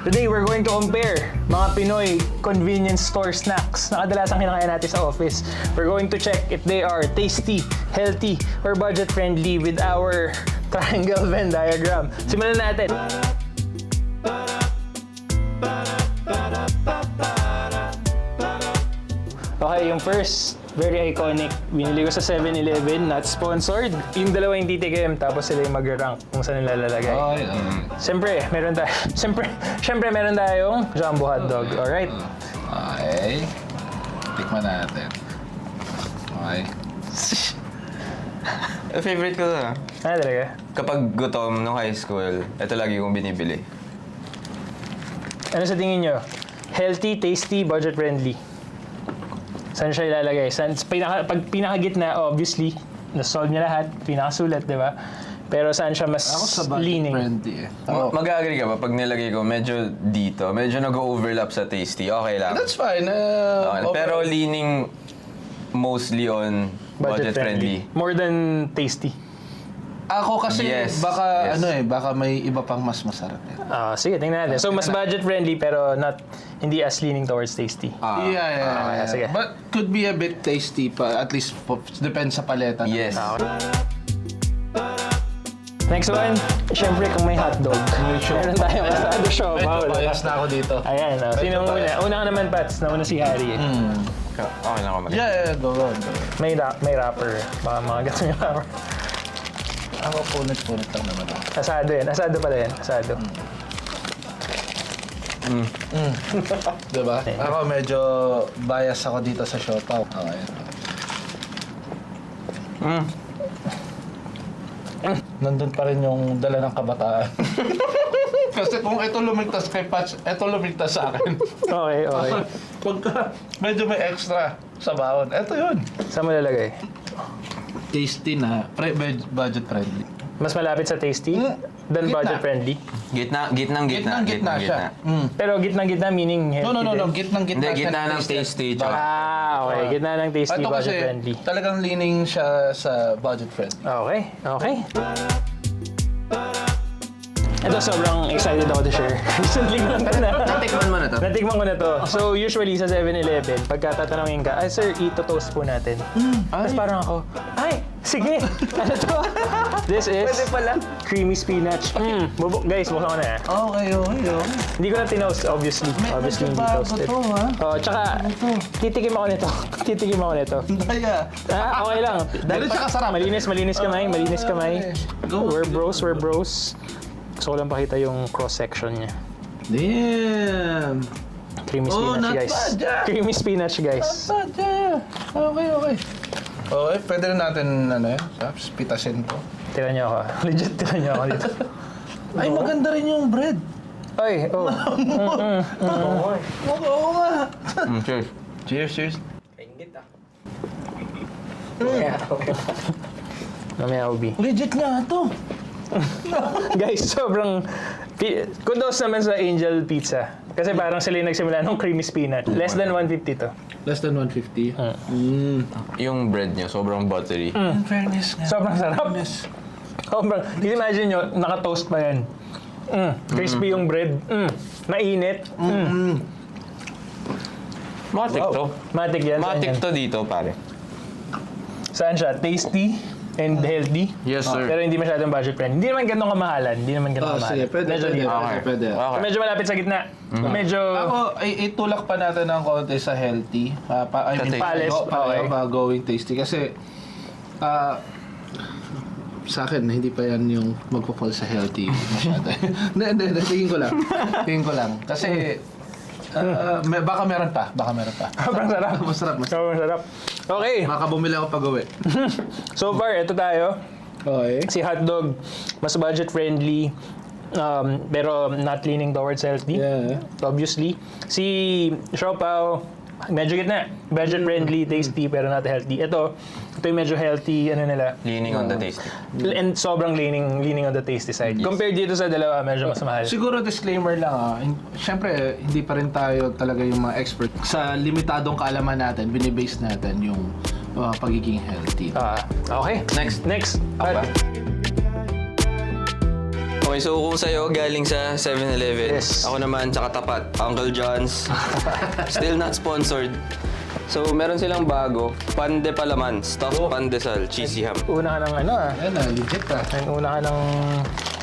Today, we're going to compare mga Pinoy convenience store snacks na kadalasang kinakain natin sa office. We're going to check if they are tasty, healthy, or budget-friendly with our triangle Venn diagram. Simulan natin. Okay, yung first, very iconic. Binili ko sa 7-Eleven, not sponsored. Yung dalawa yung titikim, tapos sila yung mag-rank kung saan nila lalagay. Siyempre, meron tayo. Siyempre, meron tayong jumbo hotdog. Alright? Okay. Tikman natin. Okay. Favorite ko to. Ano talaga? Kapag gutom nung high school, ito lagi kong binibili. Ano sa tingin nyo? Healthy, tasty, budget-friendly. Saan siya ilalagay? Pag pinakagitna, obviously, na-solve niya lahat, pinakasulat, di ba? Pero saan siya mas Ako sa leaning? budget-friendly eh. Mag-agree ka ba pag nilagay ko medyo dito, medyo nag-overlap sa tasty, okay lang. That's fine. Okay. Pero leaning mostly on budget-friendly. More than tasty. Ako kasi Yes, baka yes. baka may iba pang mas masarap eh. Sige, tingnan natin. So, mas budget-friendly pero hindi as leaning towards tasty. Yeah. Sige. But could be a bit tasty pa, at least depends sa paleta. Yes. Next one, syempre kung may hotdog. Meron tayong asado siopaw. Medyo bias na ako dito. Ayan, sino una? Una ka naman, Pats. Nauna si Harry. Okay lang ako mag- Yeah, go on. May rapper. Baka mga gato yung rapper. Ako punit-punit lang naman ako. Asado yan. Asado pala yan. Asado. Diba? Ako medyo bias ako dito sa siopaw. Okay. Nandun pa rin yung dala ng kabataan. Kasi kung ito lumigtas kay Patch, ito lumigtas sa akin. Okay. Pagka medyo may extra sa baon, ito yun. Saan mo lalagay? Tasty na, budget friendly. Mas malapit sa tasty than Gitna. budget-friendly. Gitna siya. Pero gitnang-gitna meaning healthy No, din. gitnang-gitna. Hindi, gitna ng tasty, tsaka. Okay. Gitna ng tasty, Ito kasi budget-friendly. talagang leaning siya sa budget friendly. Okay. Ito, sobrang excited ako to share. Recently ko lang ito na. Natikman mo na to? Natikman ko na to. So, usually sa 7-Eleven, pagka tatanungin ka, sir, ito-toast po natin. Tapos parang ako, sige, ano to? This is creamy spinach. Guys, buksan ko na. Okay. Hindi ko na tinoast, obviously. Obviously, hindi toasted. Tsaka, titikim ako nito. Daya. Okay lang. Dahil siya kasarap. Malinis kamay. Go. We're bros. Gusto ko lang pakita yung cross-section niya. Damn. Creamy spinach, not guys. bad, yeah. Creamy spinach, guys. Okay. Okay, pwede na natin, pitasin to. Tira niyo ako. Legit, tira niyo ako dito. Ay, maganda rin yung bread. Ay, Oo nga. Cheers. Cheers. Mamaya, Ubi. Legit nga to. Guys, sobrang... Kudos naman sa Angel Pizza. Kasi parang sila yung nagsimula ng creamy spinach. Less than 150 to. Less than 150. Yung bread niya, sobrang buttery. In fairness nga. Sobrang sarap. Sobrang... Imagine nyo, naka-toast pa yan. Crispy yung bread. Mainit. Matik to. Matik yan. saan Matik yan? to dito, pare. Saan siya? Tasty and healthy. Yes, sir. Pero hindi masyadong budget friendly. Hindi naman ganun kamahalan. Sige, pwede. Medyo dito. Pwede. Okay. Medyo malapit sa gitna. Medyo... Ako, itulak pa natin ng konti sa healthy. Palace, okay. Going tasty. Kasi, sa akin, hindi pa yan yung magpo-fall sa healthy masyado. Hindi, tingin ko lang. Kasi, baka meron pa. Sobrang sarap. Masarap. Sobrang sarap. Okay. Baka bumili ako pag-uwi. So far, ito tayo. Okay. Si hotdog, mas budget-friendly. Pero not leaning towards healthy. Yeah. Obviously. Si siopaw, medyo gitna. Budget-friendly, tasty, pero not healthy. Ito yung medyo healthy, Leaning on the tasty. and sobrang leaning on the tasty side. Yes. Compared dito sa dalawa, medyo mas mahal. Siguro disclaimer lang Siyempre, hindi pa rin tayo talaga yung mga expert. Sa limitadong kaalaman natin, binibase natin yung pagiging healthy. Okay. Next. Next. Ako ba? Okay, so kung sa'yo, galing sa 7-Eleven. Yes. Ako naman, tsaka tapat, Uncle John's. Still not sponsored. So, meron silang bago, Pande Palaman, stuffed pandesal, cheesy ham. Una ka ng ano ah. Yan na, legit ah. Una ka ng...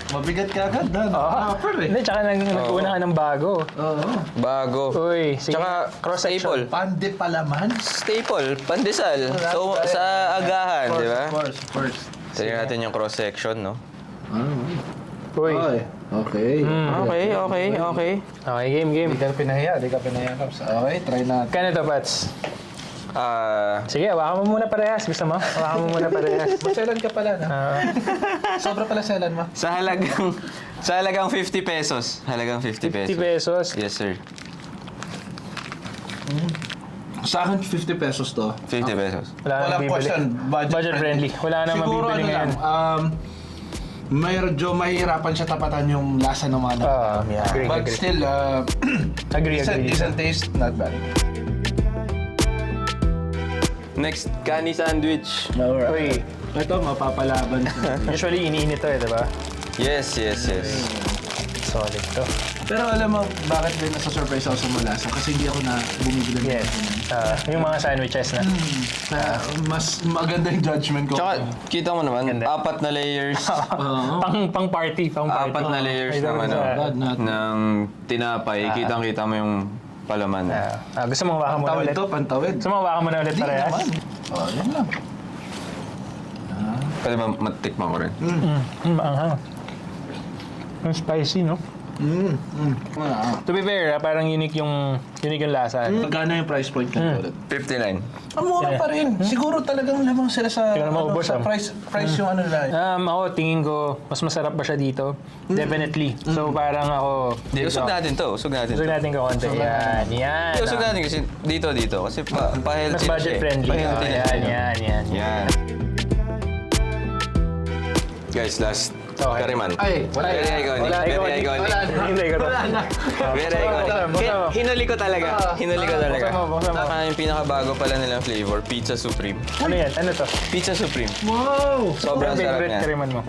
Mabigat ka agad doon. Proper eh. Hindi, tsaka nag-una ka ng bago. Oo. Bago. Uy, sige. Tsaka, Cross-section. staple. Pande palaman. Staple, pandesal. So, sa agahan, di ba? Of course. Tignan natin yung cross-section, no? Uy. Okay. Okay. Okay, game. Di ka pinahiya, Kaps. Okay, try natin. Kano to, Pats? Sige, hawakan mo muna parehas. Gusto mo? Hawakan mo muna parehas. Maselan ka pala, na? Sobra pala selan mo. Sa halagang 50 pesos. Halagang 50 pesos. 50 pesos. Yes, sir. Sa akin, 50 pesos to. 50 pesos. Wala nang Walang bibili. question, budget friendly. Wala nang Siguro mabibili ano ngayon. lang, medyo mahihirapan siya tapatan yung lasa ng mga Yeah, agree. But still, Agree. decent taste, not bad. Next, kani sandwich. Uy, Ito, mapapalaban siya. usually iniinit to eh, diba? Yes. Solid to. Pero alam mo, bakit din nasa-surprise ako sa malasa? Kasi hindi ako na bumibili ng Yes. Yung mga sandwiches na. mas maganda yung judgment ko. Tsaka, kita mo naman, Ganda. 4 na layers. Pang party. 4 na layers Ay, ng, ano, bad natin. ng tinapay. Kitang-kita mo yung palaman. gusto mo hawakan mo na Pantawid ulit? to, pantawid. Gusto mo hawakan mo na ulit Hindi parehas? naman. Yan lang. Pwede ba matikman ko rin? Maanghang. Ang spicy, no? To be fair, parang unique yung lasa. Magkano yung price point nito ulit? 59. Ang mura pa rin. Siguro talagang lamang sila sa, Tingnan mo, ubos, sa price yung ano nila. Ako, tingin ko, mas masarap ba siya dito? Definitely. So, parang ako... Di, usog natin to. Usog natin Usog to. natin ka konti. Yan. Di, usog natin kasi dito. Kasi pa-healthy Mas na siya budget eh. friendly. Pa-healthy na siya. Yan. Yan. Guys, last. Okay. Kariman. Ay, wala. Very iconic. Very iconic. Hindi ko to. Very iconic. Buksan mo. Hinuli ko talaga. Buksan mo. Yung pinakabago pala nilang flavor, Pizza Supreme. Ano yan? Ano to? Pizza Supreme. Wow! Sobrang sarap favorite niya. kariman mo?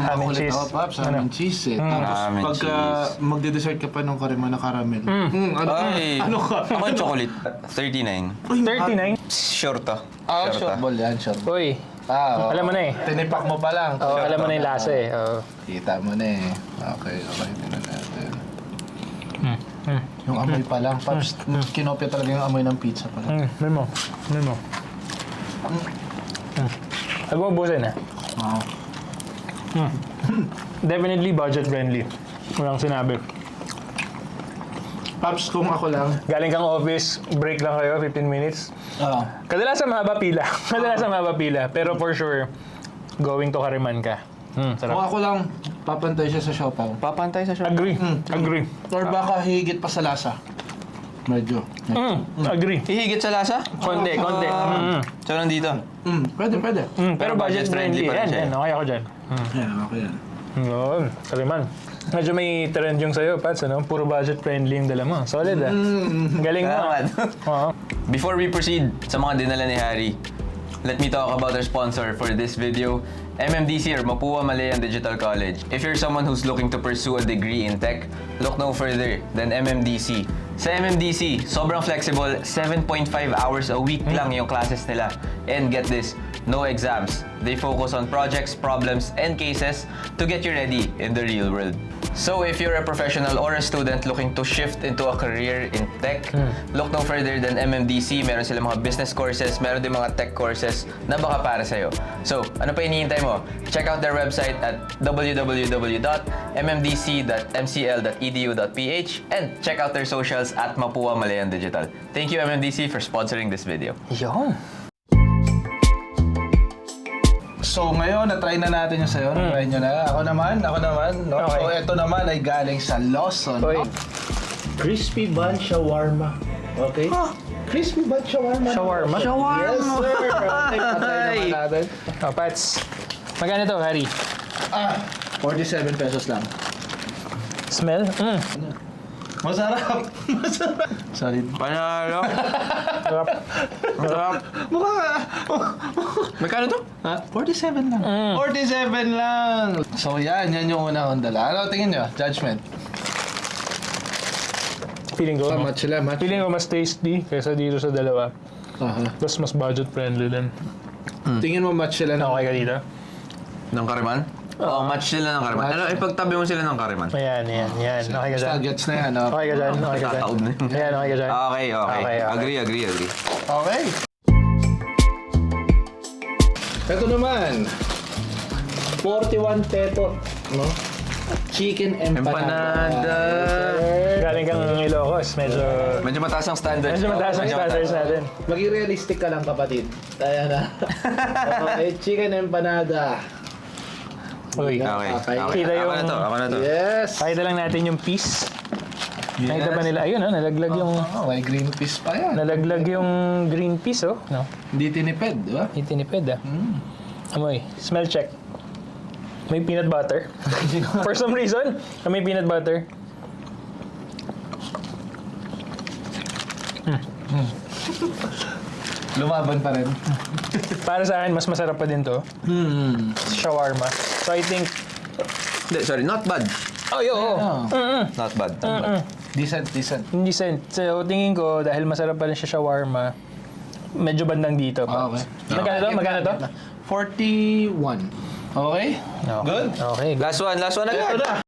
Ham and cheese. Paps, Ano? ham and cheese eh. Tapos Ham and pagka magde-dessert ka pa ng kariman na caramel. Ay, Ano ka? Ako yung chocolate. 39. 39? Sure to. Short ball yan, short ball. Uy, alam mo na eh. Tinipak mo pa lang. Oo, alam mo na yung lasa eh. Oo. Kita mo na eh. Okay. Tingnan natin. Yung amoy pa lang, Paps. Kinopya talaga yung amoy ng pizza pa lang. Ano mo? Huwag mo ubusin eh. Wow. Definitely budget friendly. Walang sinabi. Paps, kung ako lang. Galing kang office, break lang kayo, 15 minutes. Kadalasan mahaba pila. Pero for sure, going to Kariman ka. Kung Sarap. ako lang, papantay siya sa siopaw. Papantay sa shop. Agree. Or baka higit pa sa lasa. Medyo. Agree. Hihigit sa lasa? Konti. So, nandito. Pwede. Pero budget friendly. pa rin siya. Yan. Okay ako dyan. Yeah, okay yan. Yun. Kariman. Medyo may trend yung sa'yo, Pats, ano? Puro budget friendly yung dala mo. Solid, ah. Galing mo. Salamat. Oo. Before we proceed sa mga dinala ni Harry, let me talk about our sponsor for this video, MMDC or Mapua Malayan Digital College. If you're someone who's looking to pursue a degree in tech, look no further than MMDC. Sa MMDC, sobrang flexible, 7.5 hours a week lang yung classes nila. And get this, no exams. They focus on projects, problems, and cases to get you ready in the real world. So if you're a professional or a student looking to shift into a career in tech, look no further than MMDC. Meron silang mga business courses, meron din mga tech courses na baka para sa'yo. So, ano pa hinihintay mo? Check out their website at www.mmdc.mcl.edu.ph and check out their socials at Mapua Malayan Digital. Thank you MMDC for sponsoring this video. Yun. So ngayon, na-try na natin yung sayo. Na-try nyo na. Ako naman. No? Okay. So ito naman ay galing sa Lawson. Oy. Crispy bun shawarma. Okay? Crispy bun shawarma. Shawarma? Yes, sir. Okay, na-try naman natin. Pats. Magkano to, Harry? 47 pesos lang. Smell? Masarap. Masarap. Sorry. Panalo. Sarap. Sarap. Mukha Magkano to? ha? 47 lang. 47 lang. So yan yung una kong dala. Ano tingin nyo? Judgment. Feeling ko, Match sila, match. feeling ko mas tasty kaysa dito sa dalawa. Aha. Tapos mas budget friendly din. Tingin mo match sila na. Okay ka dito? Ng Kariman? Oo, match sila ng Kariman. Match. Ano, ipagtabi mo sila ng Kariman. Ayan, ayan, ayan. Okay ka dyan. Basta gets na yan. Oh. Okay ka dyan, okay ka dyan. Nakataob na yun. Ayan, okay ka dyan. Okay. Okay. Agree. Okay. Ito naman. 41 peso. No? Chicken empanada. Galing kang Ilocos, Medyo mataas ang standards. medyo mataas ang standards natin. Maging realistic ka lang, kapatid. Kaya na. Okay, chicken empanada. Uy, Okay. Kita yung- Ako na to. Yes. pakita lang natin yung piece. Nakita ba nila? Ayun, nalaglag yung... Oh, may green peas pa yan. Nalaglag yung green piece, oh. No? Hindi tinipid, di ba? Itinipid, ah. Amoy. Smell check. May peanut butter. For some reason, may peanut butter. Lumaban pa rin. Para sa akin, mas masarap pa din to. Shawarma. So I think... Hindi, sorry, not bad. Oh, yo, Oh. Not bad. Decent. Hindi sent. So tingin ko, dahil masarap pa rin siya shawarma, medyo bandang dito pa. Okay. Magkano to? 41. Okay? Good? Okay. Last one Ito agad. na.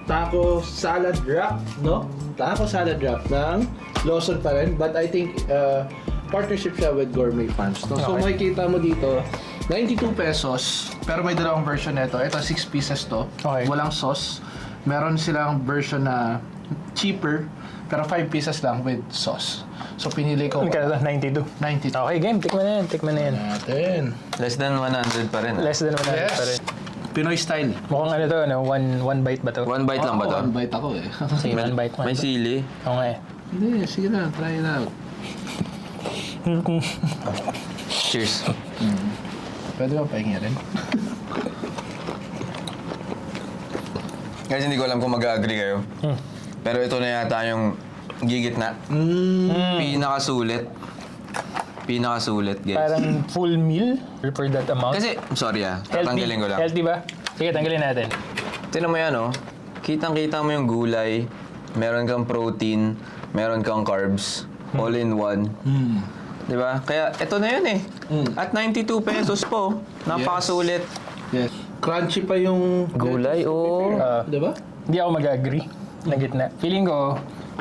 Taco salad wrap, no? Taco salad wrap ng Lawson pa rin. But I think partnership siya with Gourmet Fans. No? So Okay. makikita mo dito, 92 pesos. Pero may dalawang version nito. Ito, 6 pieces to. Okay. Walang sauce. Meron silang version na cheaper. Pero 5 pieces lang with sauce. So pinili ko Magkano to? 92. 92 Okay, game. Tikman na yan. Tikman na yan. natin. Less than 100 pa rin. Less than 100 Yes. pa rin. Pinoy style. Mukhang ano to, no? One bite ba to? One bite lang ba to? One bite ako eh. Sige, one bite. May sili. Okay. Hindi, sige na. Try it out. Cheers. Pwede ba pahingi rin? Guys, hindi ko alam kung mag-agree kayo. Pero ito na yata yung gigitna. Pinakasulit, guys. Parang full meal for that amount. Kasi, sorry tatanggalin ko lang. Healthy ba? Sige, tanggalin natin. Tignan mo yan, oh. Kitang-kita mo yung gulay, meron kang protein, meron kang carbs, all in one. Di ba? Kaya ito na yun eh. At 92 pesos po, napakasulit. Yes. Crunchy pa yung Gulay, oh. Di ba? Hindi ako mag-agree na gitna. Feeling ko,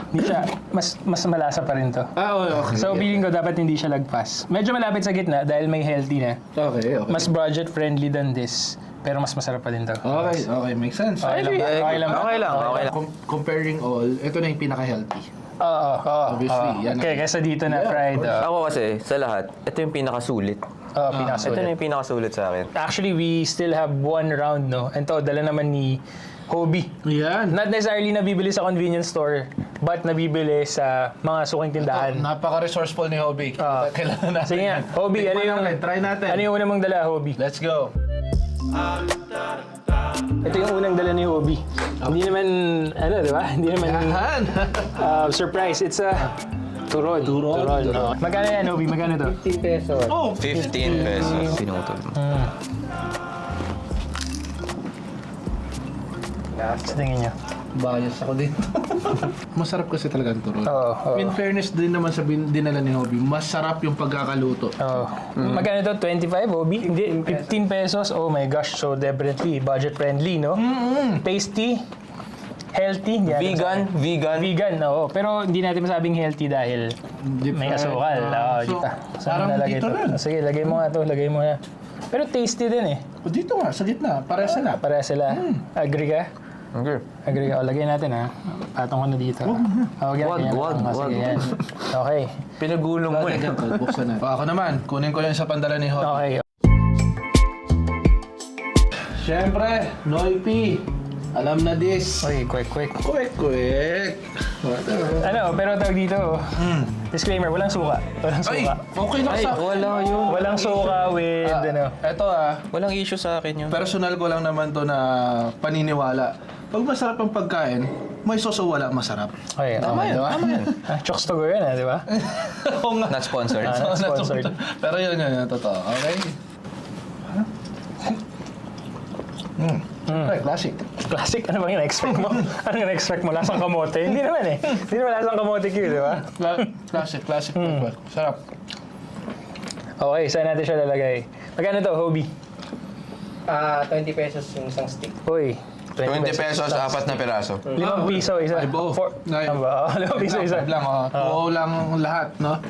hindi siya, mas malasa pa rin to. Okay. So, feeling ko dapat hindi siya lagpas. Medyo malapit sa gitna dahil may healthy na. Okay. Mas budget friendly than this. Pero mas masarap pa din to. Okay, makes sense. Okay lang ba? Okay lang ba? Okay lang. Comparing all, ito na yung pinaka-healthy. Oo. Obviously, yan Okay, ang- kaysa dito na Yeah, fried. of course. Ako kasi, sa lahat, ito yung pinakasulit. Ito na Pinakasulit. yung pinakasulit sa akin. Actually, we still have one round, no? And to, dala naman ni Hobie. Yan. Not necessarily nabibili sa convenience store, but nabibili sa mga suking tindahan. Napaka-resourceful ni Hobie. Kailangan natin. Sige nga, Hobie, ano Tikman yung... natin, try natin. Ano yung unang mong dala, Hobie? Let's go. Ito yung unang dala ni Hobie. Hindi naman, di ba? Hindi naman Yan. surprise. It's a turon. Turon. No. Magkano yan, Hobie? Magkano to? 15 pesos. Oh! 15 pesos. Sinutol mo. Sa tingin niyo. Bias ako dito. Masarap kasi talaga ang turon. Oo. In fairness din naman sa dinala ni Hobie, masarap yung pagkakaluto. Magkano to? 25, Hobie? Hindi, 15 pesos. Oh my gosh. So definitely budget friendly, no? Tasty. Healthy. Yan. Vegan. Vegan, oo. Pero hindi natin masabing healthy dahil may asukal. So, parang nalagay dito to? rin. Sige, lagay mo nga to. Lagay mo nga. Pero tasty din eh. O dito nga, sa gitna. Para sa lap. Pareha sila. Agree ka? Okay. Agree ka. O, lagay natin ha. Patong ko na dito. Wag yan. Wag. Sige, yan. Okay. Pinagulong mo eh. Buksan natin. Ako naman, kunin ko yung sa pandala ni Hobie. Okay. Siyempre, Noipi. Alam na this. Okay, quick. Quick. Ano, pero tawag dito. Disclaimer, walang suka. Walang Ay, suka. okay lang sa... Wala yun. Walang suka with, ano. Eto Walang issue sa akin yun. personal ko lang naman to na paniniwala. pag masarap ang pagkain, may sauce o wala, masarap. Okay, Tama okay. yan, tama yan. Chokes to go yun, di ba? Oo nga. Not sponsored. Not sponsored. Pero yun, totoo. Okay? Okay, classic. Classic, ano bang in-expect mo? Ano in-expect mo? Lasang kamote? Hindi naman eh. Hindi naman lasang kamote Q, di ba? Classic. Sarap. Okay, saan natin siya lalagay? Magkano to, Hobie? 20 pesos yung isang stick. Uy, 20 pesos, 4 na piraso. 5 piso, isa. Ay, buo. Ay. Ano ba? 5 piso, isa. Five lang, Oo lang lahat, no?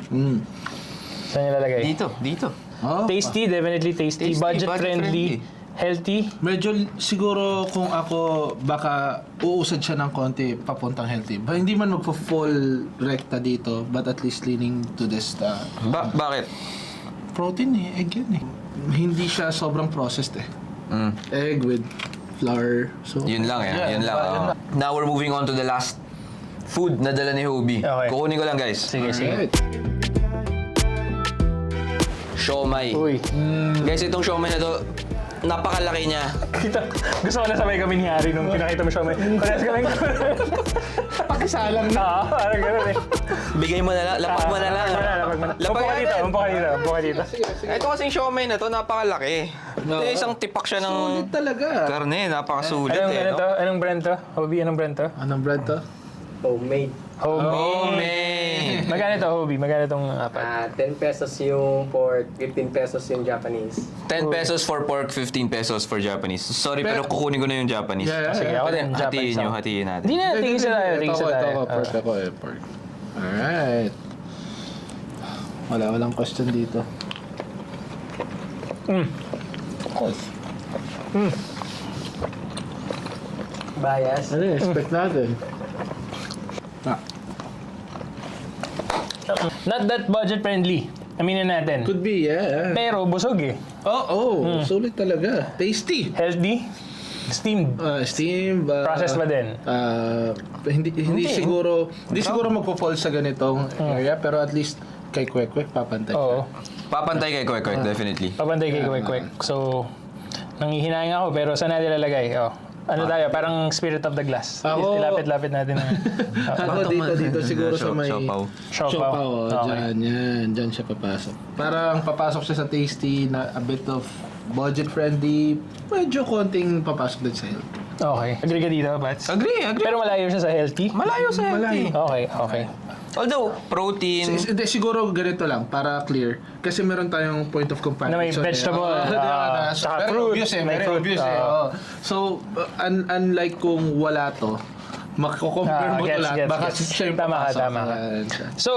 Saan niya lalagay? Dito. Oh, Tasty, definitely tasty. Tasty, Budget-friendly. Healthy. Medyo siguro kung ako baka uusad siya ng konti papuntang healthy. Hindi man magpo-fall rekta dito, but at least leaning to this Bakit? protein egg yun eh. Hindi siya sobrang processed eh. Egg with flour. So Yun lang Yeah, yun lang. Now we're moving on to the last food na dala ni Hobie. Okay. Kukunin ko lang guys. Sige, sige. Alright. Siomai. Uy. Guys, itong siomai na to, napakalaki niya. Gusto ko na sabay kami ni Harry nung pinakita mo siya. Parehas kami. Pakisalang na. Oo, parang gano'n eh. Bigay mo na lang, lapag mo na lang. Lapag mo na. Lapag Upo ka dito, agad. upo ka dito, upo ka dito. Ito kasing siomai na to, napakalaki. No. Ito isang tipak siya ng Sulit talaga. karne, napakasulit Anong, eh. ano No? to? Anong brand to? Hobie, anong brand to? Anong bread to? Homemade. Homemade! Magkano to, Hobie? Magkano tong apat? 10 pesos yung pork, 15 pesos yung Japanese. 10 pesos for pork, 15 pesos for Japanese. Sorry, pero kukunin ko na yung Japanese. Yeah, Sige, ako din. Hatiin Japanese nyo, ako. hatiin natin. Hindi na, tingin sa tayo, tingin sa tayo. Ito ako, pork. Alright. Walang question dito. Bias. Ano yung expect natin? Not that budget friendly. Aminin natin. Could be, yeah. Pero busog eh. Sulit talaga. Tasty. Healthy. Steamed. Steam. Processed ba din? Hindi siguro magpo-fall sa ganitong area, pero at least kay Kwek papantay. Oo. Papantay kay Kwek, definitely. Pabantay kay Kwek. So, nanghihinayin ako pero saan natin lalagay? Oh. Ano tayo? Parang spirit of the glass. Ako- Ilapit-lapit natin. Ako dito siguro sa may Siopaw. Siopaw. Okay. Diyan siya papasok. Parang papasok siya sa tasty na a bit of budget friendly, medyo konting papasok din sa health. Okay. Agree ka dito, Pats? Agree. Pero malayo siya sa healthy? Malayo sa healthy. Okay. Although, protein, Siguro ganito lang para clear kasi meron tayong point of comparison. Na may vegetable, tsaka very fruit, obvious may very fruit, obvious Oo. So unlike kung wala to, mako-compare mo to lahat, baka siya yung Tama ka, papasok. tama ka. Ayan siya. So,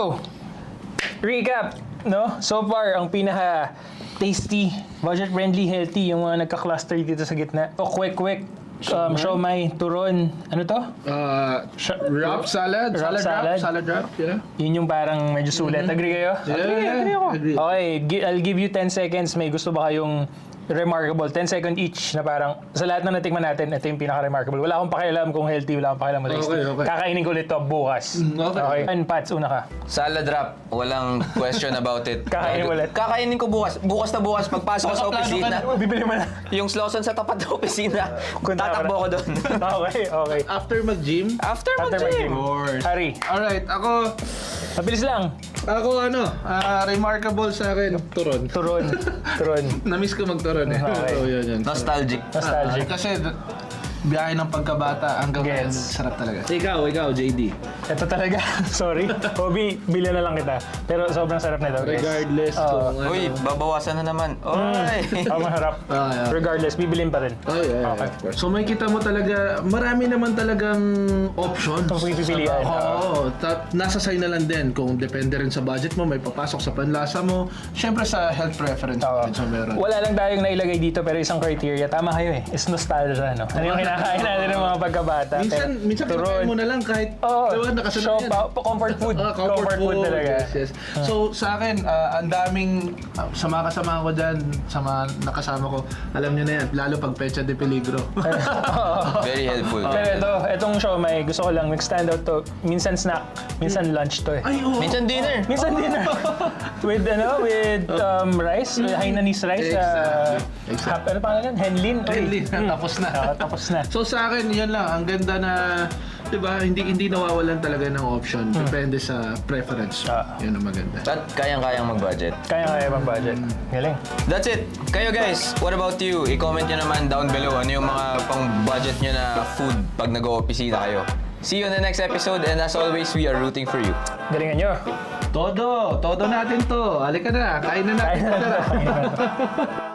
recap, no? So far, ang pinaka tasty, budget-friendly, healthy, yung mga nagka-cluster dito sa gitna. O, kwek-kwek, siomai, turon, ano to? Wrap salad, salad wrap, yeah. Yun yung parang medyo sulit. Agree kayo? Agree ako. Agree. Okay, I'll give you 10 seconds. May gusto ba kayong remarkable? 10 second each na parang sa lahat na natikman natin, ito yung pinaka-remarkable. Wala akong pakialam kung healthy, wala akong pakialam kung tasty. Okay. Kakainin ko ulit to bukas. Okay. And Pats, una ka. salad wrap, walang question about it. Kakainin ulit. Kakainin ko bukas. Bukas na bukas, pagpasok ko sa opisina. Bibili mo na. Yung Slawson sa tapat ng opisina, Kunta ka tatakbo na. ko doon. Okay. After mag-gym, After After mag-gym. mag-gym. Harry, alright, ako mabilis lang. remarkable sa akin, turon. Turon. Namiss ko magturon eh. Okay. So, yun. Nostalgic. Nostalgic. Kasi biyahe ng pagkabata hanggang ngayon, Gets. sarap talaga. Ikaw, JD. Ito talaga. Sorry. Hobie, bilhin na lang kita. Pero sobrang sarap nito. guys. Regardless Oo. kung ano. Uy, babawasan na naman. Oy! Masarap. Yeah. Regardless, bibilin pa rin. Oh, yeah, Okay. of course. So may kita mo talaga, marami naman talagang options. Kung pipilian. Oo. Nasa sa'yo na lang din kung depende rin sa budget mo, may papasok sa panlasa mo. Siyempre sa health preference Oo. din so meron. Wala lang tayong nailagay dito pero isang criteria. Tama kayo eh. Is nostalgia, no? Ano yung kinakain natin ng mga pagkabata. Minsan kinakain mo na lang kahit diba, nakasanay yan. Comfort food. Comfort food talaga. Yes. So sa akin, ang daming sa mga kasama ko dyan, sa mga nakasama ko, alam nyo na yan, lalo pag pecha de peligro. Very helpful. Pero itong siomai, gusto ko lang mag-stand out to. Minsan snack, minsan lunch to eh. Ay, oo. Minsan dinner. Minsan dinner. with rice, Hainanese rice. Exactly. Ano pangalan? Henlin. Uy. Henlin. Tapos na. Tapos na. na. So sa akin, yan lang. Ang ganda na, di ba, hindi nawawalan talaga ng option. Depende sa preference. Yan ang maganda. At kayang-kayang mag-budget. Kaya bang budget? Galing. That's it. Kayo guys, what about you? I-comment nyo naman down below ano yung mga pang-budget nyo na food pag nag-o-opisina kayo. See you in the next episode and as always, we are rooting for you. Galingan nyo. Todo natin to. Halika na, kain na natin. Kaya na.